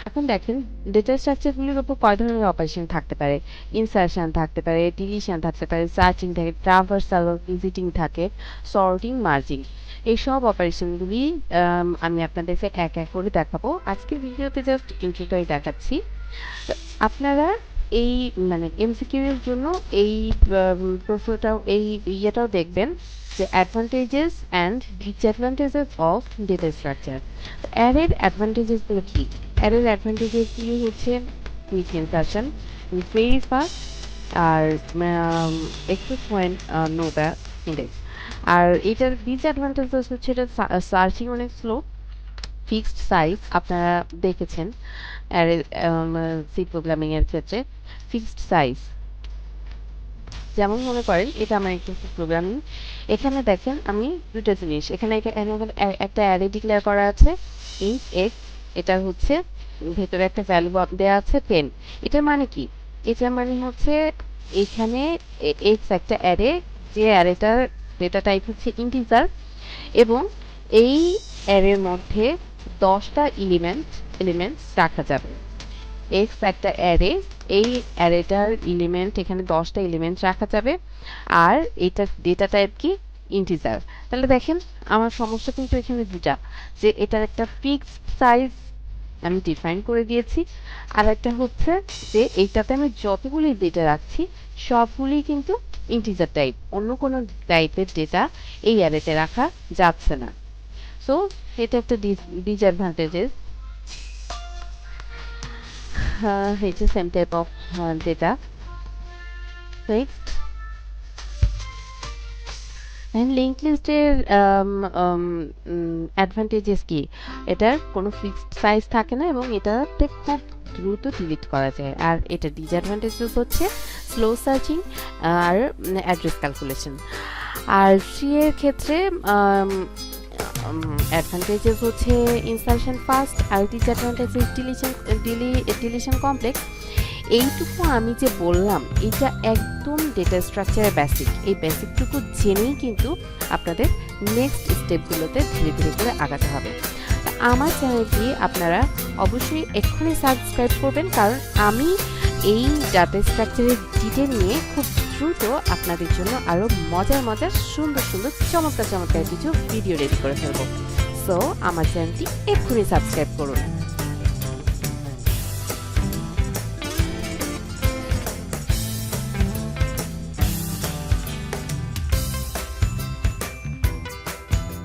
এখন দেখেন ডেটা স্ট্রাকচারগুলির উপর কয় ধরনের অপারেশন থাকতে পারে। ইনসারশন থাকতে পারে, ডিলিশন থাকতে পারে, সার্চিং থাকে, ট্রাভার্সাল, ভিজিটিং থাকে, সর্টিং, মার্জিং। এই সব অপারেশনগুলি আমি আপনাদেরকে এক এক করে দেখাবো। আজকের ভিডিওতে জাস্ট ইন্ট্রোটাই দেখাচ্ছি। আপনারা এই মানে এমসিকিউ এর জন্য এই প্রশ্নটাও এই ইয়েটাও দেখবেন যে advantages and disadvantages of data structure. অ্যারের অ্যাডভান্টেজেসগুলো কী? অ্যারের অ্যাডভান্টেজেসগুলি হচ্ছে কুইক ইনসারশন, ভেরি ফাস্ট, আর access point know the index. আর এটার ডিসঅ্যাডভান্টেজেস হচ্ছে এটা সার্চিং অনেক স্লো, ফিক্সড সাইজ আপনারা দেখেছেন অ্যারে সি প্রোগ্রামিং এর ক্ষেত্রে ফিক্সড সাইজ। যেমন মনে করেন এটা আমার একটা প্রোগ্রামিং, এখানে দেখেন আমি দুটো জিনিস এখানে একটা অ্যারে ডিক্লেয়ার করা আছে ইন্ট এক্স, এটা হচ্ছে ভেতরে একটা ভ্যালু দেওয়া আছে 10। এটার মানে কি? এটার মানে হচ্ছে এখানে এক্স একটা অ্যারে, যে অ্যারেটার ডেটা টাইপ হচ্ছে ইন্টিজার, এবং এই অ্যারের মধ্যে 10টা এলিমেন্টস রাখা যাবে। এক্স একটা অ্যারে, এই অ্যারেটার এলিমেন্ট এখানে 10টা এলিমেন্ট রাখা যাবে, আর এটার ডেটা টাইপ কি? ইন্টিজার। তাহলে দেখেন আমার সমস্যা কিন্তু এখানে দুটা, যে এটার একটা ফিক্সড সাইজ আমি ডিফাইন করে দিয়েছি, আর একটা হচ্ছে যে এইটাতে আমি যতগুলি ডেটা রাখছি সবগুলি কিন্তু ইন্টিজার টাইপ, অন্য কোনো টাইপের ডেটা এই অ্যারেতে রাখা যাচ্ছে না। সো এটা একটা disadvantages. It's the same type of data, right? And linked list এর অ্যাডভান্টেজেস কি? এটার কোনো ফিক্সড সাইজ থাকে না এবং এটাতে খুব দ্রুত ডিলিট করা যায়। আর এটা ডিসঅ্যাডভান্টেজেস হচ্ছে স্লো সার্চিং আর অ্যাড্রেস ক্যালকুলেশন। আর ট্রি এর ক্ষেত্রে অ্যাডভান্টেজেস হচ্ছে ইনসারশন ফাস্ট, আর ডিসঅ্যাডভান্টেজেস ডিলিশন কমপ্লেক্স। এইটুকু আমি যে বললাম এটা একদম ডেটা স্ট্রাকচারের বেসিক। এই বেসিকটুকু জেনেই কিন্তু আপনাদের নেক্সট স্টেপগুলোতে ধীরে ধীরে করে আগাতে হবে। আমার চ্যানেলটি আপনারা অবশ্যই এক্ষুনি সাবস্ক্রাইব করবেন, কারণ আমি এই ডাটা স্ট্রাকচারের ডিটেল নিয়ে খুব দ্রুত আপনাদের জন্য আরও মজার মজার সুন্দর সুন্দর চমৎকার চমৎকার কিছু ভিডিও রেডি করে ফেলবো। সো আমার চ্যানেলটি এক্ষুনি সাবস্ক্রাইব করুন।